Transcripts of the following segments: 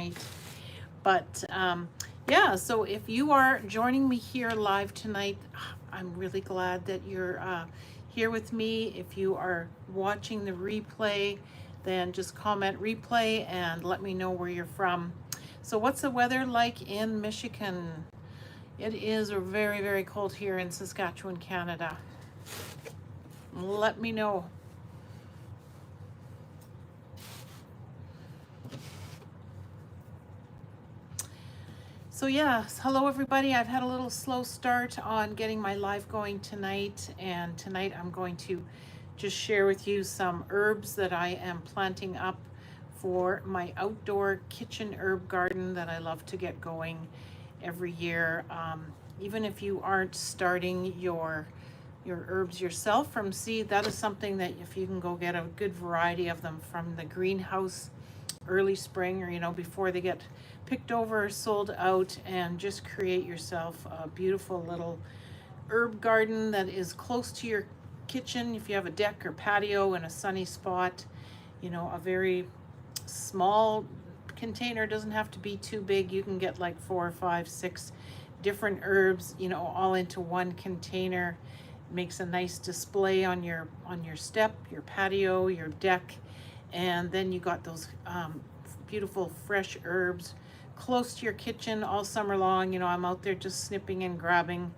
tonight. But yeah, so if you are joining me here live tonight, I'm really glad that you're here with me. If you are watching the replay, then just comment replay and let me know where you're from. So what's the weather like in Michigan? It is very, very cold here in Saskatchewan, Canada. Let me know. So yes, hello everybody. I've had a little slow start on getting my live going tonight, and tonight I'm going to just share with you some herbs that I am planting up for my outdoor kitchen herb garden that I love to get going every year. Even if you aren't starting your herbs yourself from seed, that is something that if you can go get a good variety of them from the greenhouse early spring, or before they get picked over or sold out, and just create yourself a beautiful little herb garden that is close to your kitchen. If you have a deck or patio and a sunny spot, a very small container, doesn't have to be too big. You can get like 4 or 5, 6 different herbs, all into one container. It makes a nice display on your step, your patio, your deck. And then you got those beautiful fresh herbs close to your kitchen all summer long. I'm out there just snipping and grabbing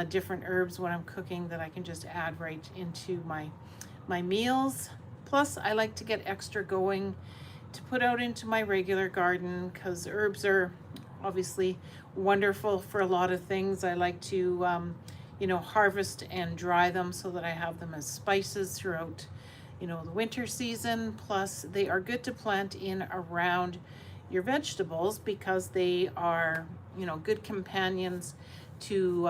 different herbs when I'm cooking that I can just add right into my meals. Plus, I like to get extra going to put out into my regular garden, because herbs are obviously wonderful for a lot of things. I like to harvest and dry them so that I have them as spices throughout the winter season. Plus, they are good to plant in around your vegetables because they are good companions to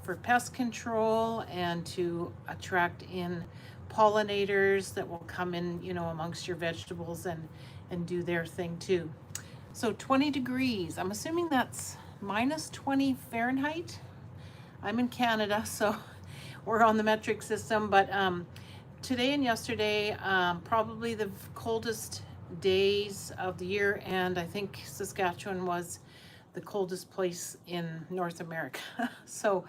for pest control and to attract in pollinators that will come in amongst your vegetables and do their thing too. So 20 degrees, I'm assuming that's minus 20 Fahrenheit. I'm in Canada, so we're on the metric system, but today and yesterday, probably the coldest days of the year, and I think Saskatchewan was the coldest place in North America. So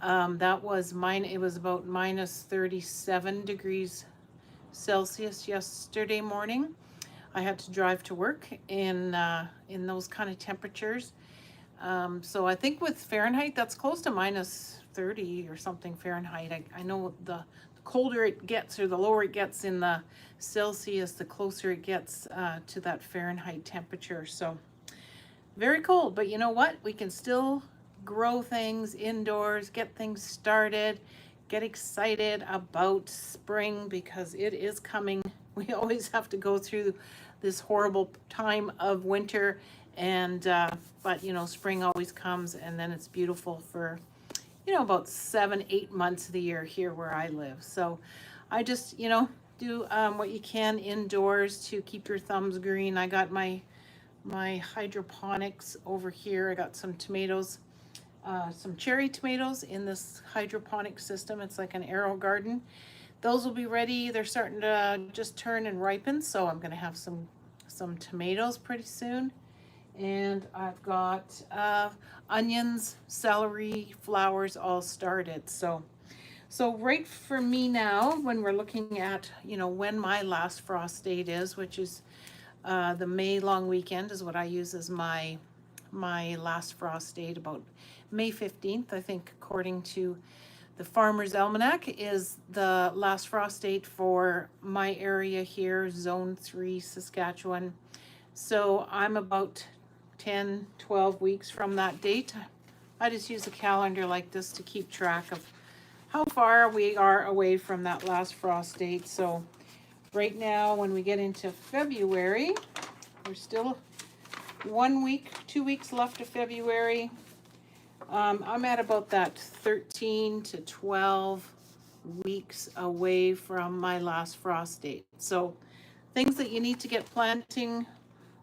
that was it was about minus 37 degrees Celsius yesterday morning. I had to drive to work in those kind of temperatures. So I think with Fahrenheit, that's close to minus 30 or something Fahrenheit. I know the colder it gets, or the lower it gets in the Celsius, the closer it gets to that Fahrenheit temperature. So very cold, but you know what? We can still grow things indoors, get things started, get excited about spring because it is coming. We always have to go through this horrible time of winter, and but spring always comes, and then it's beautiful for about 7-8 months of the year here where I live. So I just do what you can indoors to keep your thumbs green. I got my hydroponics over here. I got some tomatoes, some cherry tomatoes in this hydroponic system. It's like an arrow garden. Those will be ready. They're starting to just turn and ripen, so I'm going to have some tomatoes pretty soon. And I've got onions, celery, flowers all started. So right for me now, when we're looking at when my last frost date is, which is the May long weekend, is what I use as my last frost date, about May 15th, I think, according to the Farmer's Almanac, is the last frost date for my area here, Zone 3, Saskatchewan. So I'm about 10-12 weeks from that date. I just use a calendar like this to keep track of how far we are away from that last frost date. So right now, when we get into February, we're still 1 week, 2 weeks left of February. I'm at about that 13 to 12 weeks away from my last frost date. So things that you need to get planting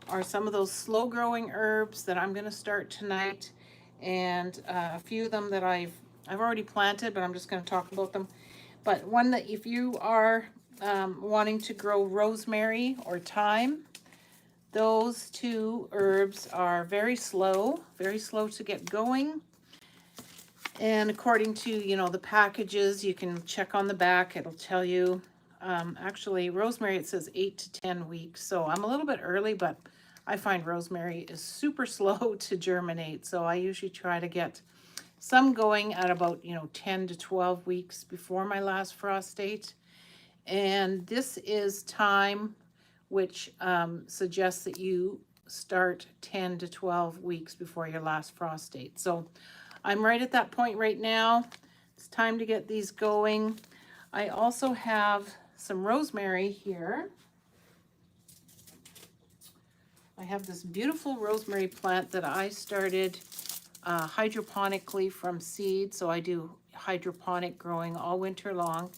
are some of those slow growing herbs that I'm going to start tonight, and a few of them that I've already planted, but I'm just going to talk about them. But one that, if you are wanting to grow rosemary or thyme, Those two herbs are very slow to get going. And according to, the packages, you can check on the back. It'll tell you, actually, rosemary, it says 8 to 10 weeks. So I'm a little bit early, but I find rosemary is super slow to germinate. So I usually try to get some going at about, 10 to 12 weeks before my last frost date. And this is time which suggests that you start 10 to 12 weeks before your last frost date. So I'm right at that point right now. It's time to get these going. I also have some rosemary here. I have this beautiful rosemary plant that I started hydroponically from seed. So I do hydroponic growing all winter long.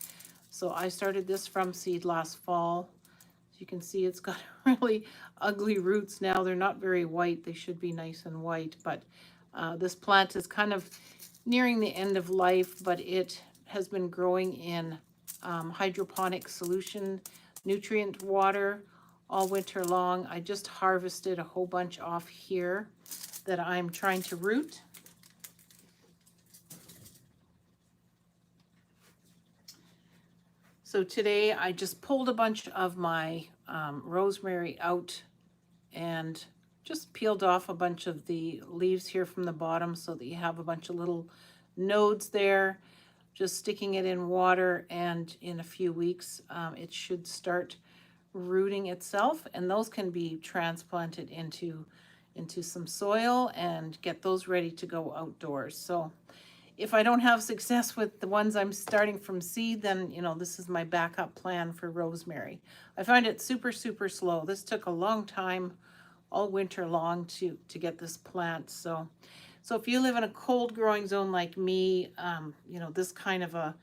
So I started this from seed last fall. As you can see, it's got really ugly roots now. They're not very white. They should be nice and white, but this plant is kind of nearing the end of life, but it has been growing in hydroponic solution, nutrient water all winter long. I just harvested a whole bunch off here that I'm trying to root. So today I just pulled a bunch of my rosemary out and just peeled off a bunch of the leaves here from the bottom so that you have a bunch of little nodes there. Just sticking it in water, and in a few weeks it should start rooting itself, and those can be transplanted into some soil and get those ready to go outdoors. So if I don't have success with the ones I'm starting from seed, then this is my backup plan for rosemary. I find it super slow. This took a long time, all winter long, to get this plant. So if you live in a cold growing zone like me, this kind of a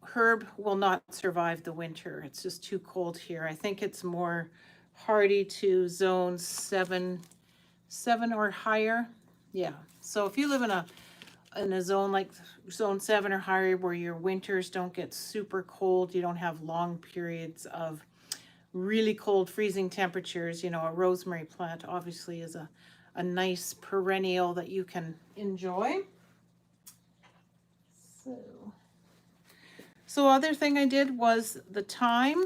herb will not survive the winter. It's just too cold here. I think it's more hardy to zone 7 or higher. Yeah. So if you live in a zone like zone 7 or higher, where your winters don't get super cold, you don't have long periods of really cold freezing temperatures, a rosemary plant obviously is a nice perennial that you can enjoy. So other thing I did was the thyme,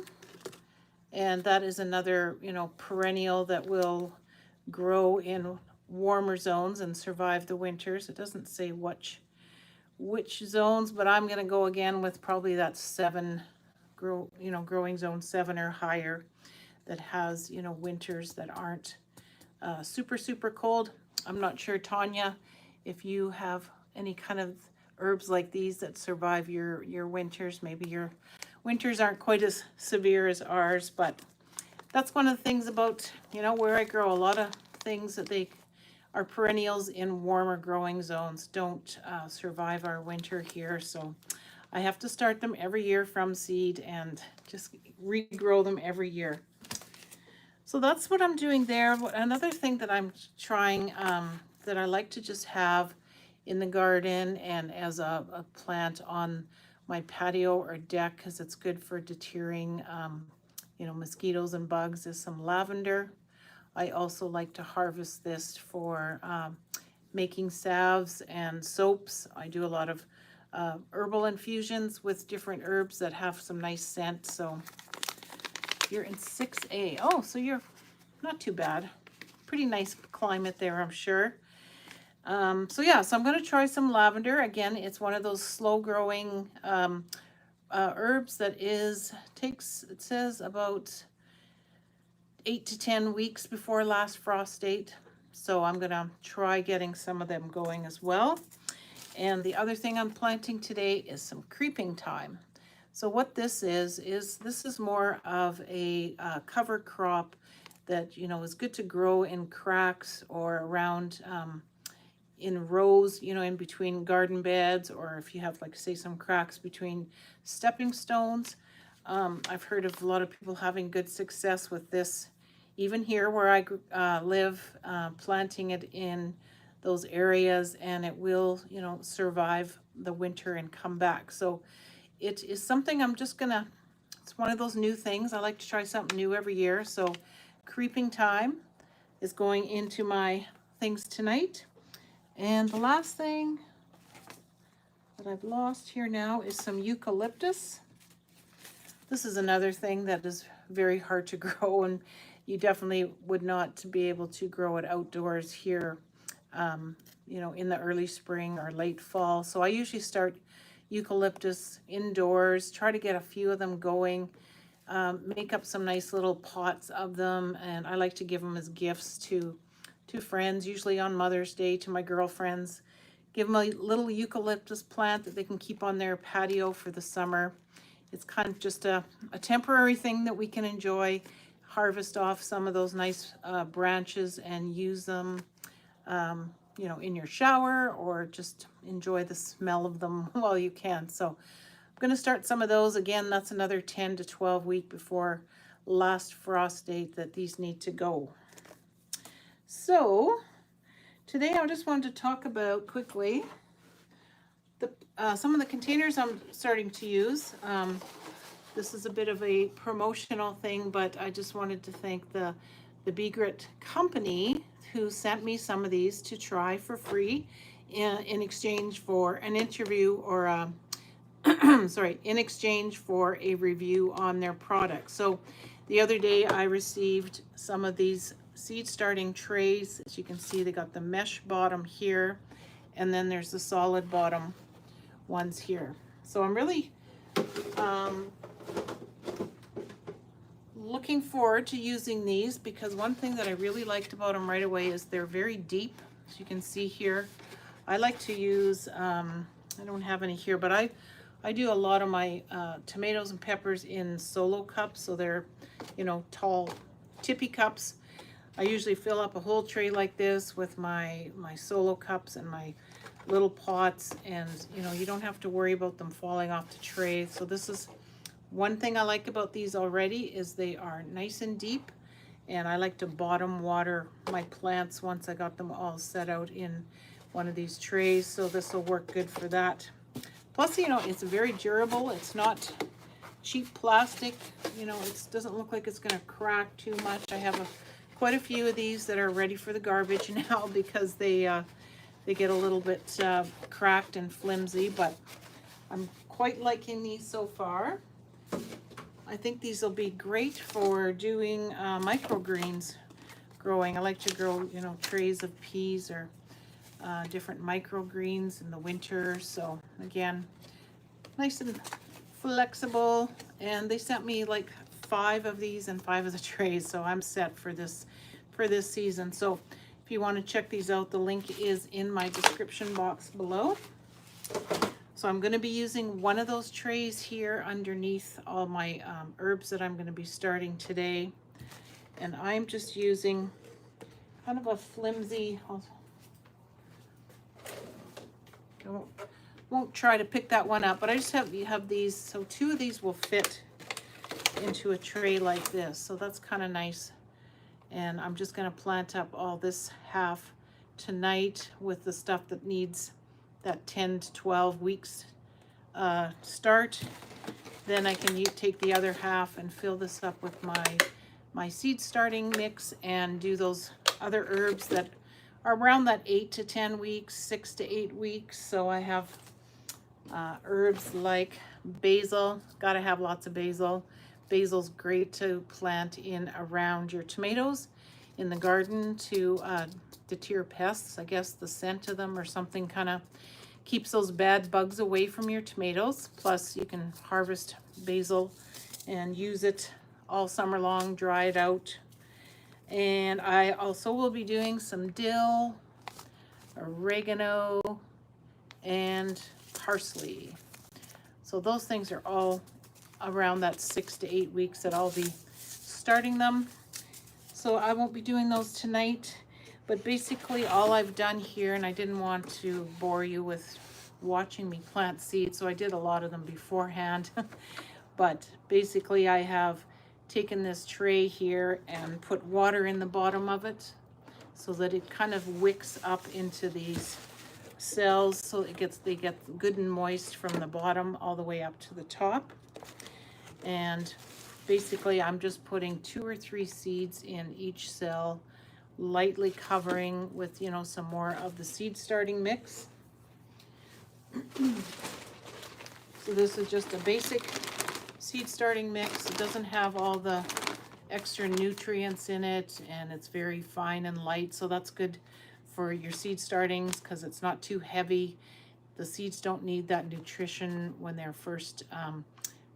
and that is another, perennial that will grow in warmer zones and survive the winters. It doesn't say which zones, but I'm going to go again with probably that growing zone 7 or higher, that has, winters that aren't super cold. I'm not sure, Tanya, if you have any kind of herbs like these that survive your winters. Maybe your winters aren't quite as severe as ours, but that's one of the things about, where I grow. A lot of things that they are perennials in warmer growing zones don't survive our winter here. So I have to start them every year from seed and just regrow them every year. So that's what I'm doing there. Another thing that I'm trying, that I like to just have in the garden and as a plant on my patio or deck, because it's good for deterring mosquitoes and bugs, is some lavender. I also like to harvest this for making salves and soaps. I do a lot of herbal infusions with different herbs that have some nice scent. So you're in 6A. Oh, so you're not too bad. Pretty nice climate there, I'm sure. So yeah, so I'm going to try some lavender. Again, it's one of those slow growing herbs that it says about 8 to 10 weeks before last frost date. So I'm going to try getting some of them going as well. And the other thing I'm planting today is some creeping thyme. So what this is this is more of a cover crop that, is good to grow in cracks or around in rows, in between garden beds, or if you have, like, say, some cracks between stepping stones. I've heard of a lot of people having good success with this, even here where I live, planting it in those areas, and it will, survive the winter and come back. So it is something I'm just gonna, it's one of those new things. I like to try something new every year. So Creeping Time is going into my things tonight. And the last thing that I've lost here now is some eucalyptus. This is another thing that is very hard to grow, and you definitely would not be able to grow it outdoors here, you know, in the early spring or late fall. So I usually start eucalyptus indoors, try to get a few of them going, make up some nice little pots of them, and I like to give them as gifts to friends, usually on Mother's Day, to my girlfriends. Give them a little eucalyptus plant that they can keep on their patio for the summer. It's kind of just a temporary thing that we can enjoy, harvest off some of those nice branches and use them, you know, in your shower, or just enjoy the smell of them while you can. So I'm going to start some of those. Again, that's another 10 to 12 week before last frost date that these need to go. So today I just wanted to talk about quickly some of the containers I'm starting to use. This is a bit of a promotional thing, but I just wanted to thank the Be Grit company who sent me some of these to try for free in exchange for an interview, or sorry, in exchange for a review on their product. So the other day I received some of these seed starting trays. As you can see, they got the mesh bottom here, and then there's the solid bottom ones here. So I'm really looking forward to using these, because one thing that I really liked about them right away is they're very deep. As you can see here, I like to use, I don't have any here, but I do a lot of my tomatoes and peppers in solo cups. So they're, you know, tall, tippy cups. I usually fill up a whole tray like this with my solo cups and my little pots, and you know, you don't have to worry about them falling off the tray. So this is one thing I like about these already, is they are nice and deep, and I like to bottom water my plants once I got them all set out in one of these trays. So this will work good for that. Plus, you know, it's very durable. It's not cheap plastic. You know, it doesn't look like it's going to crack too much. I have quite a few of these that are ready for the garbage now, because they get a little bit cracked and flimsy, but I'm quite liking these so far. I think these will be great for doing microgreens growing. I like to grow, you know, trays of peas or different microgreens in the winter. So again, nice and flexible. And they sent me like 5 of these and 5 of the trays, so I'm set for this season. So if you want to check these out, the link is in my description box below. So I'm going to be using one of those trays here underneath all my herbs that I'm going to be starting today. And I'm just using kind of a flimsy, I won't try to pick that one up, but I just have these, so 2 of these will fit into a tray like this. So that's kind of nice. And I'm just going to plant up all this half tonight with the stuff that needs that 10 to 12 weeks start. Then I can take the other half and fill this up with my seed starting mix, and do those other herbs that are around that 8 to 10 weeks, 6 to 8 weeks. So I have herbs like basil. Got to have lots of basil. Basil's great to plant in around your tomatoes in the garden to deter pests. I guess the scent of them or something kind of keeps those bad bugs away from your tomatoes. Plus you can harvest basil and use it all summer long, dry it out. And I also will be doing some dill, oregano, and parsley. So those things are all around that 6 to 8 weeks that I'll be starting them. So I won't be doing those tonight, but basically all I've done here, and I didn't want to bore you with watching me plant seeds, so I did a lot of them beforehand. But basically I have taken this tray here and put water in the bottom of it so that it kind of wicks up into these cells, so they get good and moist from the bottom all the way up to the top. And basically I'm just putting 2 or 3 seeds in each cell, lightly covering with, you know, some more of the seed starting mix. So this is just a basic seed starting mix. It doesn't have all the extra nutrients in it, and it's very fine and light, so that's good for your seed startings because it's not too heavy. The seeds don't need that nutrition when they're first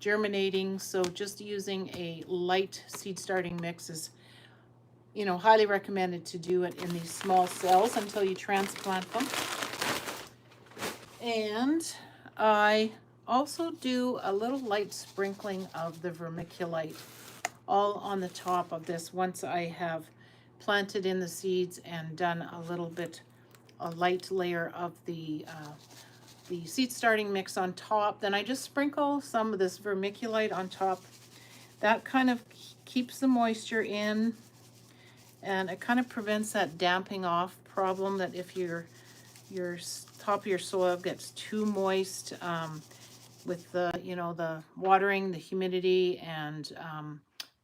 germinating, so just using a light seed starting mix is, you know, highly recommended to do it in these small cells until you transplant them. And I also do a little light sprinkling of the vermiculite all on the top of this once I have planted in the seeds and done a light layer of the seed starting mix on top. Then I just sprinkle some of this vermiculite on top. That kind of keeps the moisture in, and it kind of prevents that damping off problem that if your top of your soil gets too moist with the, you know, the watering, the humidity, and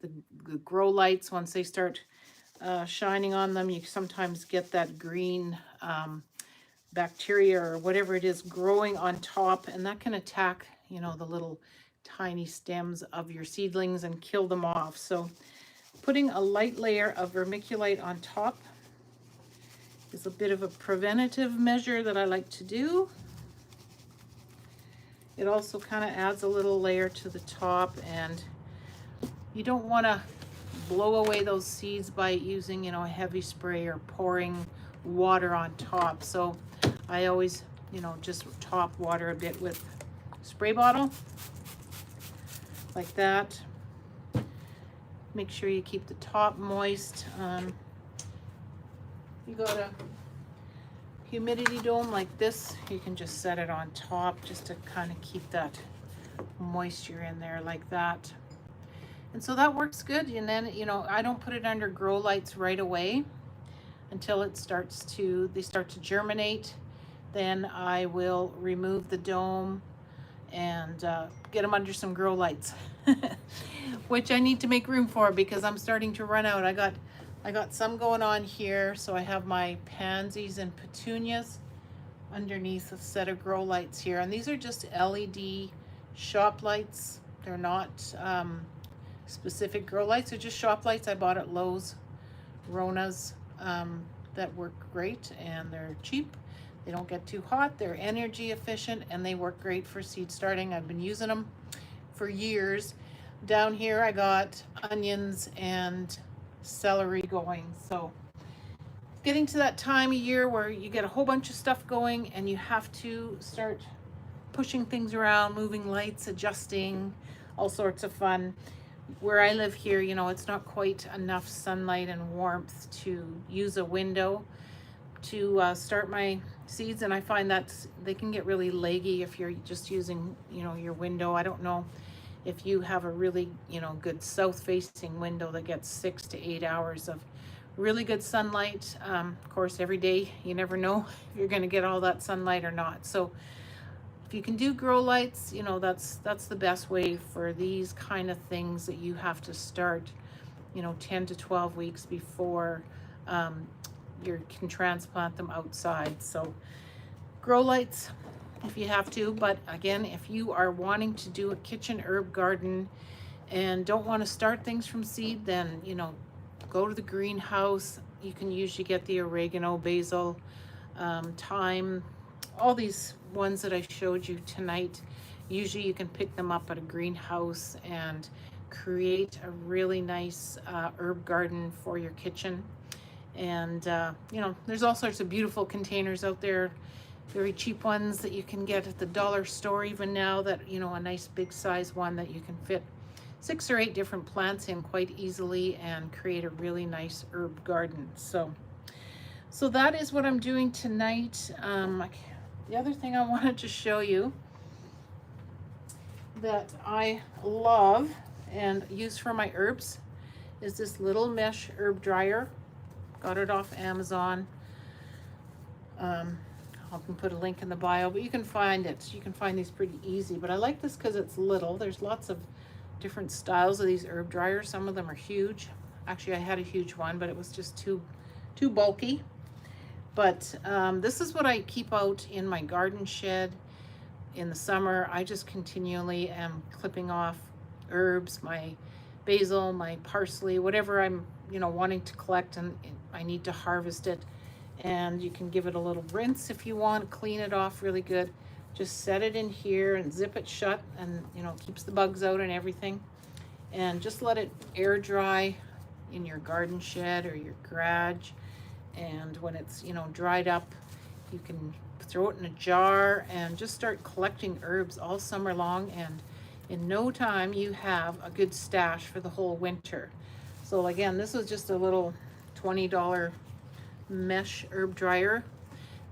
the grow lights, once they start shining on them, you sometimes get that green bacteria or whatever it is growing on top, and that can attack, you know, the little tiny stems of your seedlings and kill them off. So putting a light layer of vermiculite on top is a bit of a preventative measure that I like to do. It also kind of adds a little layer to the top, and you don't want to blow away those seeds by using, you know, a heavy spray or pouring water on top. So I always, you know, just top water a bit with spray bottle like that. Make sure you keep the top moist. You got a humidity dome like this, you can just set it on top just to kind of keep that moisture in there like that. And so that works good. And then, you know, I don't put it under grow lights right away until they start to germinate. Then I will remove the dome and get them under some grow lights, which I need to make room for because I'm starting to run out. I got some going on here, so I have my pansies and petunias underneath a set of grow lights here, and these are just LED shop lights. They're not specific grow lights, they're just shop lights I bought at Lowe's, Rona's, that work great, and they're cheap. They don't get too hot, they're energy efficient, and they work great for seed starting. I've been using them for years. Down here I got onions and celery going. So getting to that time of year where you get a whole bunch of stuff going and you have to start pushing things around, moving lights, adjusting, all sorts of fun. Where I live here, you know, it's not quite enough sunlight and warmth to use a window to start my seeds, and I find that they can get really leggy if you're just using, you know, your window. I don't know if you have a really, you know, good south facing window that gets 6 to 8 hours of really good sunlight. Of course, every day you never know if you're going to get all that sunlight or not. So if you can do grow lights, you know, that's the best way for these kind of things that you have to start, you know, 10 to 12 weeks before you can transplant them outside. So grow lights if you have to, but again, if you are wanting to do a kitchen herb garden and don't want to start things from seed, then, you know, go to the greenhouse. You can usually get the oregano, basil, thyme, all these ones that I showed you tonight. Usually you can pick them up at a greenhouse and create a really nice herb garden for your kitchen. And you know, there's all sorts of beautiful containers out there, very cheap ones that you can get at the dollar store even now, that, you know, a nice big size one that you can fit 6 or 8 different plants in quite easily and create a really nice herb garden. So that is what I'm doing tonight. The other thing I wanted to show you that I love and use for my herbs is this little mesh herb dryer. Got it off Amazon. I can put a link in the bio, but you can find it. You can find these pretty easy, but I like this because it's little. There's lots of different styles of these herb dryers. Some of them are huge. Actually, I had a huge one, but it was just too bulky. But this is what I keep out in my garden shed in the summer. I just continually am clipping off herbs, my basil, my parsley, whatever I'm, wanting to collect, and I need to harvest it. And you can give it a little rinse if you want, clean it off really good. Just set it in here and zip it shut, and keeps the bugs out and everything. And just let it air dry in your garden shed or your garage. And when it's dried up, you can throw it in a jar and just start collecting herbs all summer long, and in no time you have a good stash for the whole winter. So again, this was just a little $20 mesh herb dryer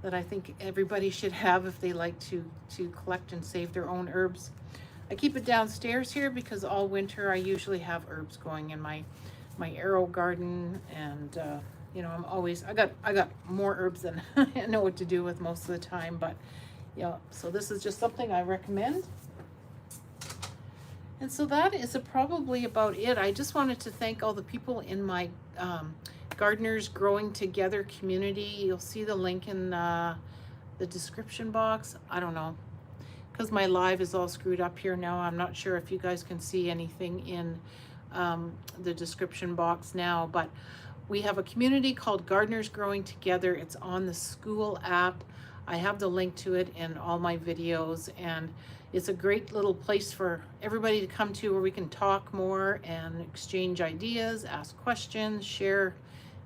that I think everybody should have if they like to collect and save their own herbs. I keep it downstairs here because all winter I usually have herbs going in my arrow garden, and I got more herbs than I know what to do with most of the time. But yeah, so this is just something I recommend. And so that is probably about it. I just wanted to thank all the people in my Gardeners Growing Together community. You'll see the link in the description box. I don't know, because my live is all screwed up here now. I'm not sure if you guys can see anything in the description box now, but we have a community called Gardeners Growing Together. It's on the school app. I have the link to it in all my videos, and it's a great little place for everybody to come to where we can talk more and exchange ideas, ask questions, share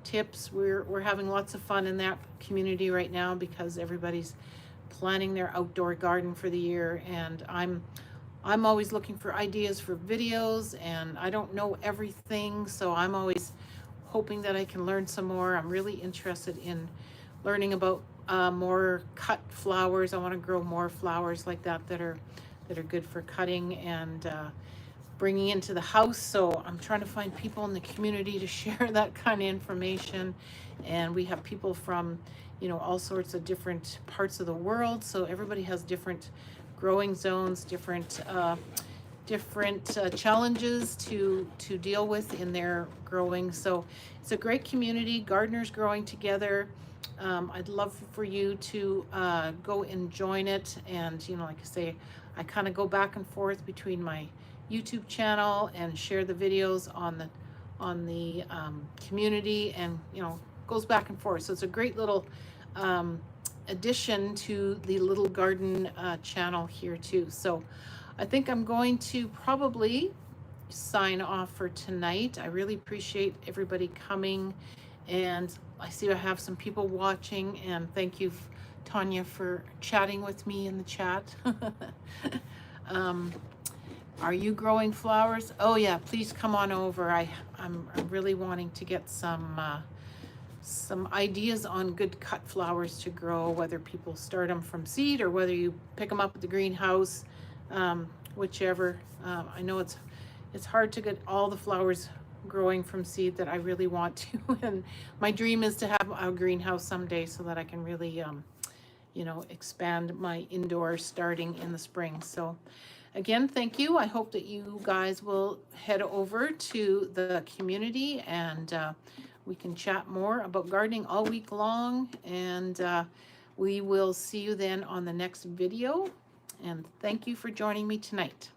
tips. We're having lots of fun in that community right now because everybody's planning their outdoor garden for the year, and I'm always looking for ideas for videos, and I don't know everything, so I'm always hoping that I can learn some more. I'm really interested in learning about more cut flowers. I want to grow more flowers like that are good for cutting and bringing into the house. So I'm trying to find people in the community to share that kind of information. And we have people from all sorts of different parts of the world, so everybody has different growing zones, different challenges to deal with in their growing. So it's a great community, Gardeners Growing Together. I'd love for you to go and join it. And like I say, I kind of go back and forth between my YouTube channel and share the videos on the community, and goes back and forth. So it's a great little addition to the little garden channel here too. So I think I'm going to probably sign off for tonight. I really appreciate everybody coming, and I see I have some people watching, and thank you, Tanya, for chatting with me in the chat. Are you growing flowers? Oh yeah, please come on over. I'm really wanting to get some ideas on good cut flowers to grow, whether people start them from seed or whether you pick them up at the greenhouse, whichever. I know it's hard to get all the flowers growing from seed that I really want to, and my dream is to have a greenhouse someday so that I can really expand my indoors starting in the spring. So again, thank you. I hope that you guys will head over to the community, and we can chat more about gardening all week long, and we will see you then on the next video. And thank you for joining me tonight.